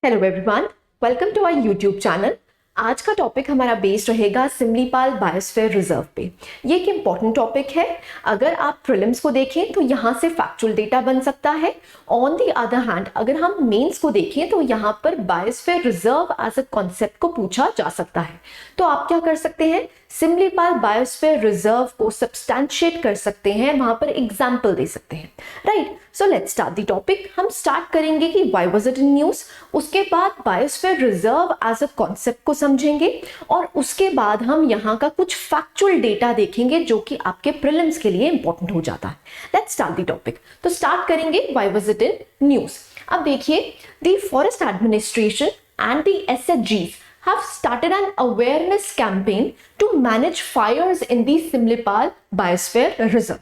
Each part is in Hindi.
Hello everyone, welcome to our YouTube channel. आज का टॉपिक हमारा बेस्ड रहेगा सिमलीपाल बायोस्फीयर रिजर्व पे। ये एक इम्पॉर्टेंट टॉपिक है। अगर आप प्रीलिम्स को देखें तो यहाँ से फैक्चुअल डेटा बन सकता है। ऑन दी अदर हैंड अगर हम मेंस को देखें तो यहाँ पर biosphere reserve as a concept को पूछा जा सकता है। तो आप क्या कर सकते हैं, सिमलीपाल बायोस्फीयर रिजर्व को सब्सटैंशिएट कर सकते हैं, वहां पर एग्जाम्पल दे सकते हैं। Right, so let's start the topic. हम स्टार्ट करेंगे कि why was it in news, उसके बाद biosphere reserve as a concept को समझेंगे और उसके बाद हम यहाँ का कुछ फैक्चुअल डेटा देखेंगे जो कि आपके प्रीलिम्स के लिए इंपॉर्टेंट हो जाता है। Let's start the topic. तो स्टार्ट करेंगे why was it in news. अब देखिए, the forest administration and the SHGs have started an awareness campaign to manage fires in the Simlipal Biosphere Reserve।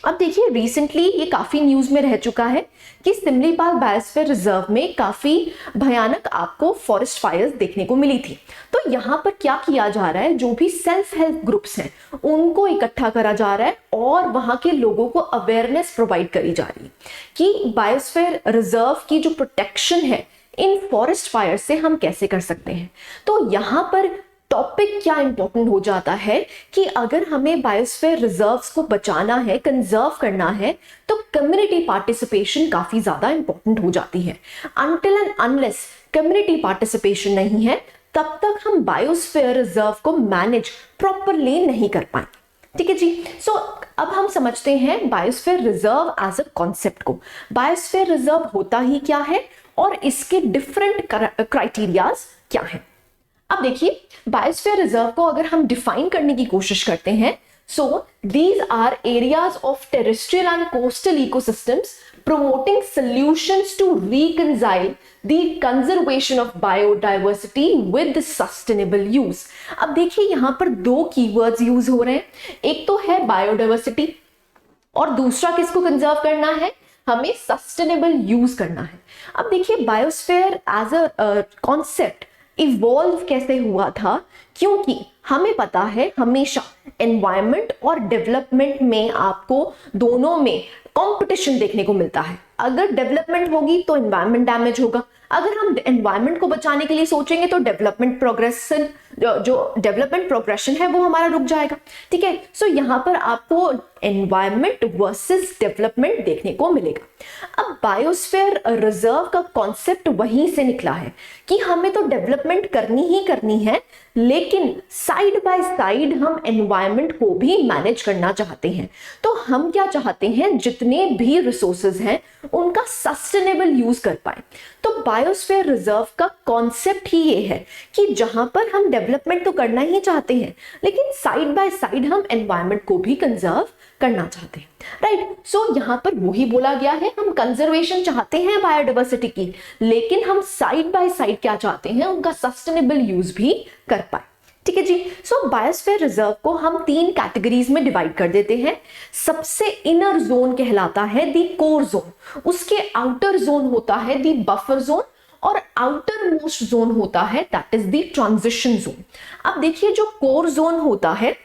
अब देखिए, रिसेंटली ये काफी न्यूज में रह चुका है कि सिमलीपाल बायोस्फीयर रिजर्व में काफी भयानक आपको फॉरेस्ट फायर्स देखने को मिली थी। तो यहाँ पर क्या किया जा रहा है, जो भी सेल्फ हेल्प ग्रुप्स हैं उनको इकट्ठा करा जा रहा है और वहां के लोगों को अवेयरनेस प्रोवाइड करी जा रही है कि बायोस्फीयर रिजर्व की जो प्रोटेक्शन है इन फॉरेस्ट फायर से हम कैसे कर सकते हैं। तो यहाँ पर टॉपिक क्या इंपॉर्टेंट हो जाता है कि अगर हमें बायोस्फीयर रिजर्व्स को बचाना है, कंजर्व करना है, तो कम्युनिटी पार्टिसिपेशन काफी ज्यादा इंपॉर्टेंट हो जाती है। Until and unless community participation नहीं है तब तक हम बायोस्फीयर रिजर्व को मैनेज प्रॉपरली नहीं कर पाएंगे। ठीक है जी। सो अब हम समझते हैं biosphere reserve as a concept को। बायोस्फीयर रिजर्व होता ही क्या है और इसके डिफरेंट क्राइटेरियाज क्या हैं। अब देखिए, बायोस्फीयर रिजर्व को अगर हम डिफाइन करने की कोशिश करते हैं, so these are areas of terrestrial and coastal ecosystems promoting solutions to reconcile the conservation of biodiversity with the sustainable use। अब देखिए, यहां पर दो कीवर्ड्स यूज हो रहे हैं, एक तो है बायोडाइवर्सिटी और दूसरा किसको कंजर्व करना है, हमें सस्टेनेबल यूज करना है। अब देखिए, biosphere as a concept evolve कैसे हुआ था, क्योंकि हमें पता है हमेशा एनवायरनमेंट और डेवलपमेंट में आपको दोनों में कंपटीशन देखने को मिलता है। अगर डेवलपमेंट होगी तो एनवायरनमेंट डैमेज होगा, अगर हम एनवायरनमेंट को बचाने के लिए सोचेंगे तो जो डेवलपमेंट प्रोग्रेशन है वो हमारा रुक जाएगा। ठीक है, सो यहाँ पर आपको एनवायरनमेंट वर्सेस डेवलपमेंट देखने को मिलेगा। अब बायोस्फीयर रिजर्व का कॉन्सेप्ट वहीं से निकला है कि हमें तो डेवलपमेंट करनी ही करनी है, लेकिन साइड बाय साइड हम एनवायरनमेंट को भी मैनेज करना चाहते हैं। तो हम क्या चाहते हैं, जितने भी रिसोर्सेज हैं उनका सस्टेनेबल यूज कर पाए। तो बायोस्फीयर रिजर्व का कॉन्सेप्ट ही ये है कि जहां पर हम डेवलपमेंट तो करना ही चाहते हैं, लेकिन साइड बाय साइड हम एनवायरनमेंट को भी कंजर्व करना चाहते हैं। राइट, सो यहां पर वही बोला गया है, हम कंजर्वेशन चाहते हैं बायोडाइवर्सिटी की, लेकिन हम साइड बाय साइड क्या चाहते हैं, उनका सस्टेनेबल यूज भी कर पाए। ठीक है जी। सो बायोस्फीयर रिजर्व को हम तीन कैटेगरीज में डिवाइड कर देते हैं। सबसे इनर जोन कहलाता है दी कोर जोन, उसके आउटर जोन होता है दी बफर जोन और आउटर मोस्ट जोन होता है that is the transition zone. अब देखिए, जो कोर जोन होता है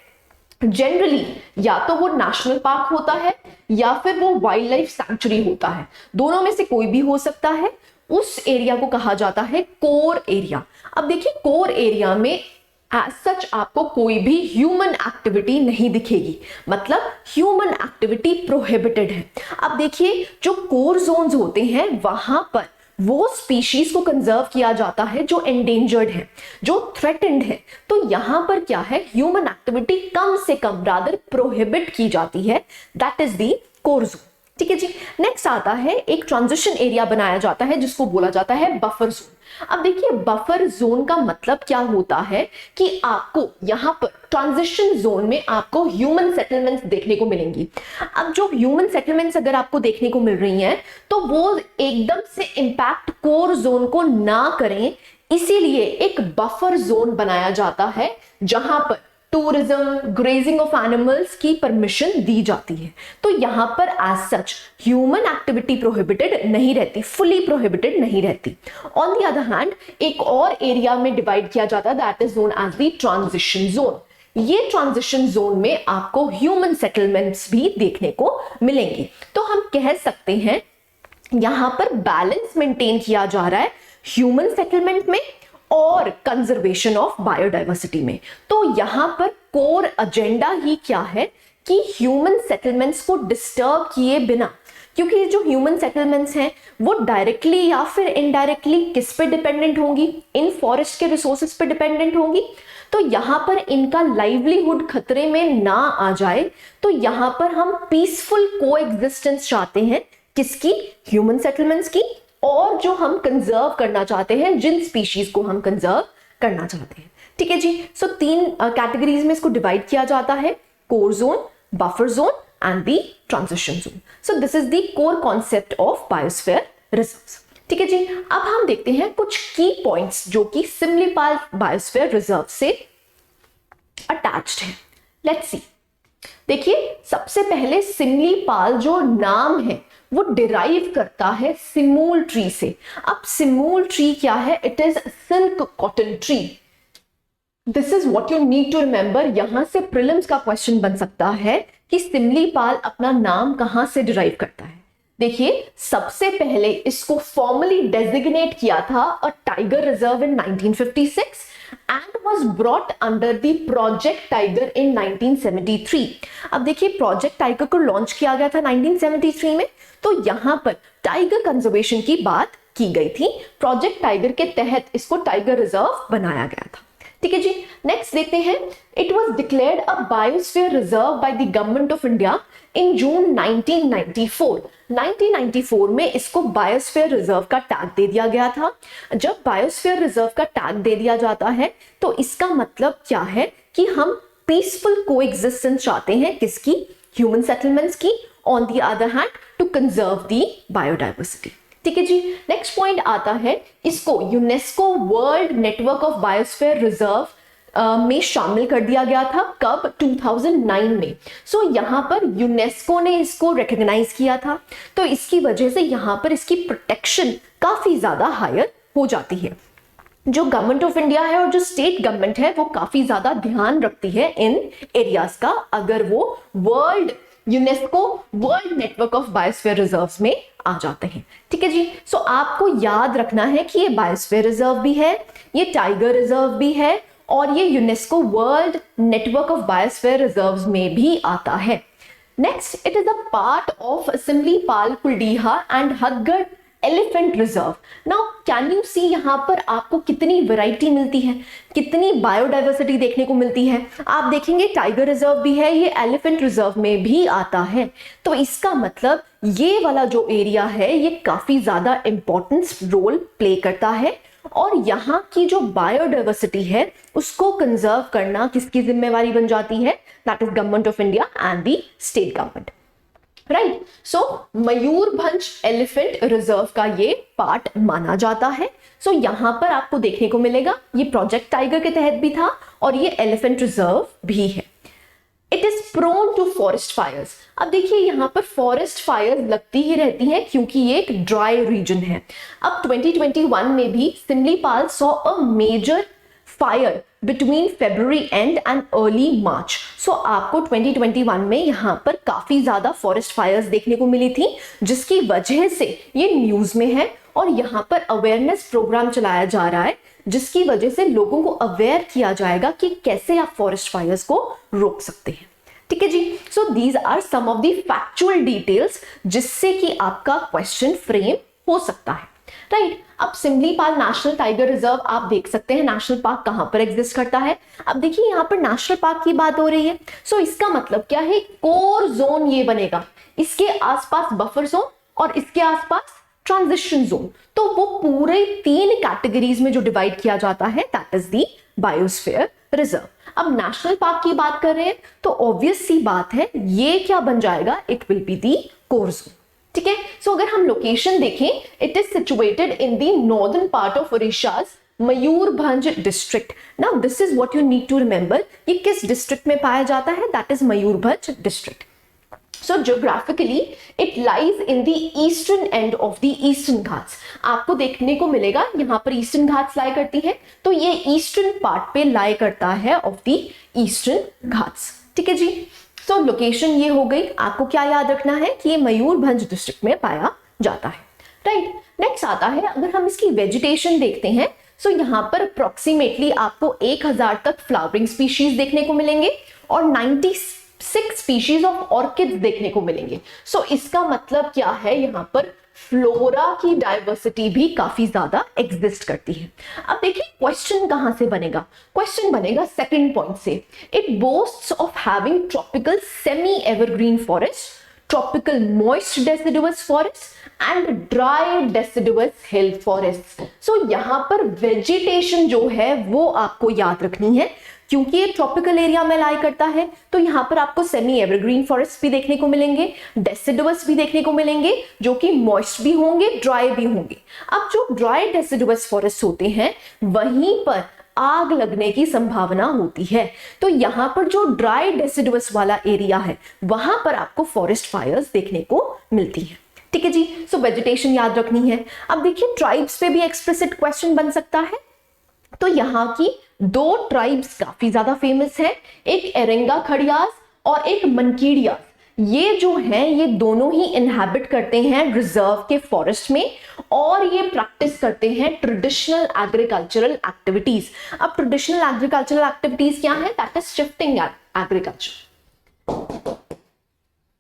जनरली या तो वो नेशनल पार्क होता है या फिर वो वाइल्ड लाइफ सैंक्चुरी होता है, दोनों में से कोई भी हो सकता है। उस एरिया को कहा जाता है कोर एरिया। अब देखिए, कोर एरिया में एज सच आपको कोई भी ह्यूमन एक्टिविटी नहीं दिखेगी, मतलब ह्यूमन एक्टिविटी प्रोहिबिटेड है। अब देखिए, जो कोर जोन्स होते हैं वहां पर वो स्पीशीज को कंजर्व किया जाता है जो एंडेंजर्ड है, जो थ्रेटेंड है। तो यहां पर क्या है, ह्यूमन एक्टिविटी कम से कम रादर प्रोहिबिट की जाती है, that is the core zone. ठीक है जी। नेक्स्ट आता है, एक ट्रांजिशन एरिया बनाया जाता है जिसको बोला जाता है बफर जोन। अब देखिए, बफर जोन का मतलब क्या होता है कि आपको यहां पर ट्रांजिशन जोन में आपको ह्यूमन सेटलमेंट्स देखने को मिलेंगी। अब जो ह्यूमन सेटलमेंट्स अगर आपको देखने को मिल रही हैं तो वो एकदम से इंपैक्ट कोर जोन को ना करें, इसीलिए एक बफर जोन बनाया जाता है जहां पर टूरिज्म, ग्रेजिंग ऑफ एनिमल्स की परमिशन दी जाती है। तो यहां पर as such human activity prohibited नहीं रहती, फुली प्रोहिबिटेड नहीं रहती। ऑन द अदर हैंड एक और एरिया में डिवाइड किया जाता है that is known as the transition zone. ये ट्रांजिशन जोन में आपको ह्यूमन सेटलमेंट्स भी देखने को मिलेंगी। तो हम कह सकते हैं यहां पर बैलेंस मेंटेन किया जा रहा है ह्यूमन सेटलमेंट में और कंजर्वेशन ऑफ बायोडाइवर्सिटी में। तो यहां पर कोर एजेंडा ही क्या है कि ह्यूमन सेटलमेंट्स को डिस्टर्ब किए बिना, क्योंकि जो ह्यूमन सेटलमेंट्स हैं वो डायरेक्टली या फिर इनडायरेक्टली किस पे डिपेंडेंट होंगी, इन फॉरेस्ट के रिसोर्सेज पे डिपेंडेंट होंगी। तो यहां पर इनका लाइवलीहुड खतरे में ना आ जाए, तो यहां पर हम पीसफुल को एग्जिस्टेंस चाहते हैं, किसकी, ह्यूमन सेटलमेंट्स की, और जो हम कंजर्व करना चाहते हैं, जिन स्पीशीज को हम कंजर्व करना चाहते हैं। ठीक है जी। सो 3 कैटेगरीज में इसको डिवाइड किया जाता है, core zone, buffer zone and the transition zone. So this is the core concept of biosphere reserves. ठीक है जी। अब हम देखते हैं कुछ की पॉइंट्स जो कि सिमलीपाल बायोस्फीयर रिजर्व से अटैच्ड है। Let's see. देखिए, सबसे पहले सिमलीपाल जो नाम है वो डिराइव करता है सिमूल ट्री से। अब सिमूल ट्री क्या है? It is silk cotton tree. This is what you need to remember. यहां से प्रीलिम्स का क्वेश्चन बन सकता है कि सिमलीपाल अपना नाम कहां से डिराइव करता है। देखिए, सबसे पहले इसको फॉर्मली डेजिग्नेट किया था a tiger reserve in 1956 and was brought under the Project Tiger in 1973। अब देखिए, प्रोजेक्ट टाइगर को लॉन्च किया गया था 1973 में, तो यहां पर टाइगर कंजर्वेशन की बात की गई थी। प्रोजेक्ट टाइगर के तहत इसको टाइगर रिजर्व बनाया गया था। ठीक है जी। नेक्स्ट देखते हैं। It was declared a biosphere reserve by the government of India in June 1994। 1994 में इसको बायोस्फीयर रिजर्व का टैग दे दिया गया था। जब बायोस्फीयर रिजर्व का टैग दे दिया जाता है तो इसका मतलब क्या है कि हम पीसफुल कोएग्जिस्टेंस चाहते हैं, किसकी, ह्यूमन सेटलमेंट्स की, on the other hand to conserve the biodiversity. ठीक है जी। नेक्स्ट पॉइंट आता है, इसको UNESCO world network of biosphere reserve में शामिल कर दिया गया था। कब? 2009 में। सो यहां पर यूनेस्को ने इसको रिकॉग्नाइज किया था, तो इसकी वजह से यहां पर इसकी प्रोटेक्शन काफी ज्यादा हायर हो जाती है। जो गवर्नमेंट ऑफ इंडिया है और जो स्टेट गवर्नमेंट है वो काफी ज्यादा ध्यान रखती है इन एरियाज का, अगर वो UNESCO world network of biosphere reserves में आ जाते हैं। ठीक है जी। सो आपको याद रखना है कि ये बायोस्फीयर रिजर्व भी है, ये टाइगर रिजर्व भी है, और ये UNESCO world network of biosphere reserves में भी आता है। Next, it is a part of Similipal, Kuldiha and Hadgarh elephant reserve. Now can you see यहाँ पर आपको कितनी वैरायटी मिलती है, कितनी बायोडाइवर्सिटी देखने को मिलती है। आप देखेंगे टाइगर रिजर्व भी है, ये एलिफेंट रिजर्व में भी आता है। तो इसका मतलब ये वाला जो एरिया है ये काफी ज्यादा इंपॉर्टेंस रोल प्ले करता है, और यहाँ की जो बायोडाइवर्सिटी है उसको कंजर्व करना किसकी जिम्मेवारी बन जाती है? That is government of India and the state government. Right. So Mayurbhanj elephant reserve का ये पार्ट माना जाता है। सो यहां पर आपको देखने को मिलेगा ये प्रोजेक्ट टाइगर के तहत भी था और ये एलिफेंट रिजर्व भी है। It is prone to forest fires. अब देखिए, यहां पर फॉरेस्ट फायर लगती ही रहती हैं क्योंकि ये एक ड्राई रीजन है। अब 2021 में भी Similipal saw a major fire between February and and early March. So आपको 2021 में यहाँ पर काफी ज्यादा फॉरेस्ट फायर्स देखने को मिली थी, जिसकी वजह से ये न्यूज में है, और यहाँ पर अवेयरनेस प्रोग्राम चलाया जा रहा है, जिसकी वजह से लोगों को अवेयर किया जाएगा कि कैसे आप फॉरेस्ट फायर्स को रोक सकते हैं। ठीक है जी। So these are some of the factual details जिससे कि आपका क्वेश्चन फ्रेम हो सकता है। राइट। अब सिमलीपाल नेशनल टाइगर रिजर्व आप देख सकते हैं नेशनल पार्क कहां पर एग्जिस्ट करता है। अब देखिए, यहां पर नेशनल पार्क की बात हो रही है। सो इसका मतलब क्या है? कोर जोन ये बनेगा, इसके आसपास बफर जोन और इसके आसपास ट्रांजिशन जोन। तो वो पूरे 3 कैटेगरीज में जो डिवाइड किया जाता है that is the biosphere reserve. अब नेशनल पार्क की बात कर रहे हैं तो ऑब्वियस सी बात है, ये क्या बन जाएगा? It will be the core zone. ठीक है। सो अगर हम लोकेशन देखें, it is situated in the northern part of Odisha's Mayurbhanj district. Now this is what you need to remember, ये किस डिस्ट्रिक्ट में पाया जाता है? That is Mayurbhanj district. So geographically it lies in the eastern end of the eastern Ghats. आपको देखने को मिलेगा यहाँ पर ईस्टर्न घाट्स लाई करती है, तो ये ईस्टर्न पार्ट पे लाई करता है ऑफ द ईस्टर्न घाट्स। ठीक है जी। तो लोकेशन ये हो गई। आपको क्या याद रखना है कि ये मयूरभंज डिस्ट्रिक्ट में पाया जाता है। राइट। नेक्स्ट आता है, अगर हम इसकी वेजिटेशन देखते हैं, सो यहाँ पर अप्रोक्सीमेटली आपको 1000 तक फ्लावरिंग स्पीशीज देखने को मिलेंगे और 96 स्पीशीज ऑफ ऑर्किड्स देखने को मिलेंगे। सो इसका मतलब क्या है, यहाँ पर फ्लोरा की डाइवर्सिटी भी काफी ज्यादा एग्जिस्ट करती है। अब देखिए क्वेश्चन कहां से बनेगा, क्वेश्चन बनेगा सेकंड पॉइंट से। It बोस्ट्स of having tropical semi evergreen forest, tropical moist deciduous forest and dry deciduous hill forest। So यहाँ पर vegetation जो है वो आपको याद रखनी है, क्योंकि ये ट्रॉपिकल एरिया में लाई करता है, तो यहाँ पर आपको सेमी एवरग्रीन फॉरेस्ट भी देखने को मिलेंगे, डेसिडुअस भी देखने को मिलेंगे, जो कि मॉइस्ट भी होंगे, ड्राई भी होंगे। अब जो ड्राई डेसिडुअस फॉरेस्ट होते हैं वहीं पर आग लगने की संभावना होती है, तो यहां पर जो ड्राई डेसिडुअस वाला एरिया है वहां पर आपको फॉरेस्ट फायर्स देखने को मिलती है। ठीक है जी, सो वेजिटेशन याद रखनी है। अब देखिए ट्राइब्स पे भी एक्सप्लिसिट क्वेश्चन बन सकता है, तो यहाँ की 2 ट्राइब्स काफी ज्यादा फेमस है, एक एरेंगा खड़ियास और एक मनकीड़ियास। ये जो हैं ये दोनों ही इनहैबिट करते हैं रिजर्व के फॉरेस्ट में और ये प्रैक्टिस करते हैं ट्रेडिशनल एग्रीकल्चरल एक्टिविटीज। अब ट्रेडिशनल एग्रीकल्चरल एक्टिविटीज क्या है, that is shifting agriculture,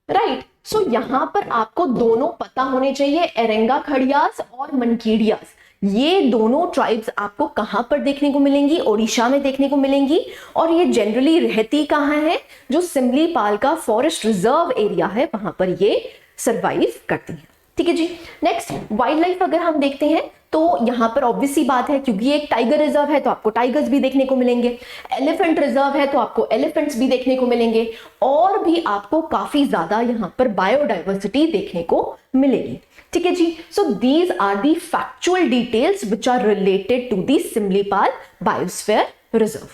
right. So यहां पर आपको दोनों पता होने चाहिए, एरेंगा खड़ियास और मनकीड़ियास। ये दोनों ट्राइब्स आपको कहां पर देखने को मिलेंगी, ओडिशा में देखने को मिलेंगी, और ये जनरली रहती कहां है, जो सिमलीपाल का फॉरेस्ट रिजर्व एरिया है वहां पर ये सरवाइव करती है। ठीक है जी। नेक्स्ट वाइल्ड लाइफ अगर हम देखते हैं तो यहाँ पर ऑब्वियसली बात है, क्योंकि ये एक टाइगर रिजर्व है तो आपको टाइगर्स भी देखने को मिलेंगे, एलिफेंट रिजर्व है तो आपको एलिफेंट्स भी देखने को मिलेंगे, और भी आपको काफी ज्यादा यहाँ पर बायोडाइवर्सिटी देखने को मिलेगी। ठीक है जी। So these are the factual details which are related to the Similipal biosphere reserve.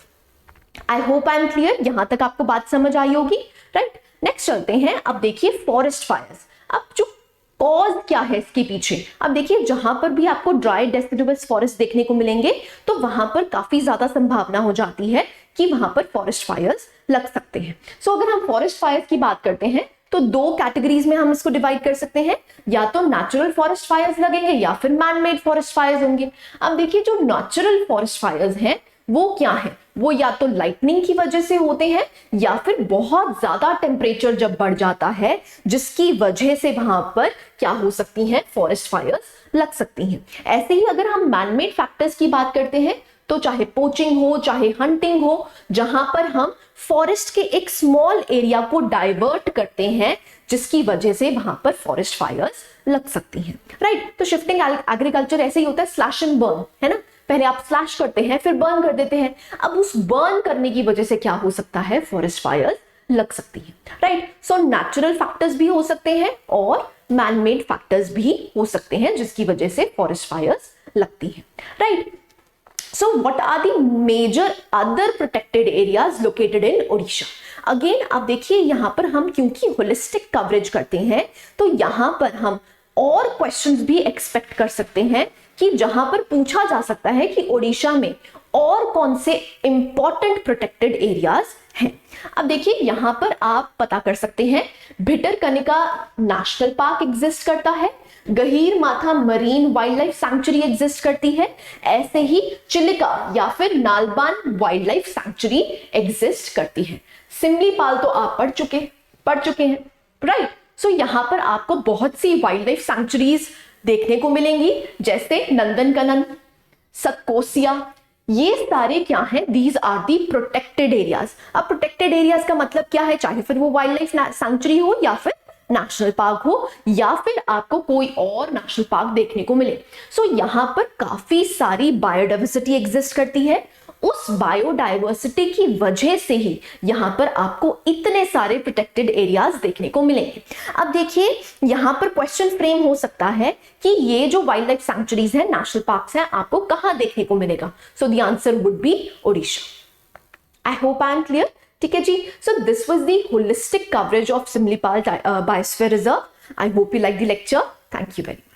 I hope I am clear, यहां तक आपको बात समझ आई होगी, राइट। नेक्स्ट चलते हैं, अब देखिए फॉरेस्ट फायर्स। अब जो कॉज क्या है इसके पीछे, अब देखिए जहां पर भी आपको ड्राई डेसिडुअस फॉरेस्ट देखने को मिलेंगे तो वहां पर काफी ज्यादा संभावना हो जाती है कि वहां पर फॉरेस्ट फायर्स लग सकते हैं। सो अगर हम फॉरेस्ट फायर्स की बात करते हैं तो 2 कैटेगरीज में हम इसको डिवाइड कर सकते हैं, या तो नेचुरल फॉरेस्ट फायर्स लगेंगे या फिर मैन मेड फॉरेस्ट फायर्स होंगे। अब देखिए जो नेचुरल फॉरेस्ट फायर्स हैं वो क्या है, वो या तो लाइटनिंग की वजह से होते हैं या फिर बहुत ज्यादा टेम्परेचर जब बढ़ जाता है जिसकी वजह से वहां पर क्या हो सकती हैं, फॉरेस्ट फायर्स लग सकती हैं। ऐसे ही अगर हम मैनमेड फैक्टर्स की बात करते हैं तो चाहे पोचिंग हो चाहे हंटिंग हो, जहां पर हम फॉरेस्ट के एक स्मॉल एरिया को डाइवर्ट करते हैं जिसकी वजह से वहां पर फॉरेस्ट फायर्स लग सकती हैं, राइट। तो शिफ्टिंग एग्रीकल्चर ऐसे ही होता है, स्लैश एंड बर्न, है ना, पहले आप स्लैश करते हैं फिर बर्न कर देते हैं। अब उस बर्न करने की वजह से क्या हो सकता है, फॉरेस्ट फायर्स लग सकती है, राइट। सो नेचुरल फैक्टर्स भी हो सकते हैं और मैनमेड फैक्टर्स भी हो सकते हैं जिसकी वजह से फॉरेस्ट फायर्स लगती हैं, right. So what are the major other protected areas located in Odisha? Again आप देखिए यहाँ पर हम क्योंकि होलिस्टिक कवरेज करते हैं तो यहाँ पर हम और क्वेश्चंस भी एक्सपेक्ट कर सकते हैं कि जहां पर पूछा जा सकता है कि ओडिशा में और कौन से इंपॉर्टेंट प्रोटेक्टेड एरियाज हैं। अब देखिए यहां पर आप पता कर सकते हैं, भितरकनिका नेशनल पार्क एग्जिस्ट करता है, गहीर माथा marine wild life sanctuary exist करती है, ऐसे ही चिलिका या फिर नालबान वाइल्ड लाइफ सैंक्चुरी एग्जिस्ट करती है। सिमलीपाल तो आप पढ़ चुके हैं, राइट। सो यहां पर आपको बहुत सी वाइल्ड लाइफ सैंक्चुरीज देखने को मिलेंगी, जैसे नंदनकनन, सतकोसिया, ये सारे क्या हैं, these are the protected areas. अब प्रोटेक्टेड एरियाज का मतलब क्या है, चाहे फिर वो वाइल्ड लाइफ सैंक्चुरी हो या फिर नेशनल पार्क हो या फिर आपको कोई और नेशनल पार्क देखने को मिले। सो यहां पर काफी सारी बायोडाइवर्सिटी एग्जिस्ट करती है, उस बायोडाइवर्सिटी की वजह से ही यहां पर आपको इतने सारे प्रोटेक्टेड एरियाज देखने को मिलेंगे। अब देखिए यहां पर क्वेश्चन फ्रेम हो सकता है कि ये जो वाइल्ड लाइफ सैंक्चुरीज हैं, नेशनल पार्क्स हैं, आपको कहां देखने को मिलेगा। So the answer would be Odisha. I hope I am clear, ठीक है जी। So this was the holistic coverage of Similipal biosphere reserve. I hope you like the lecture. Thank you very much.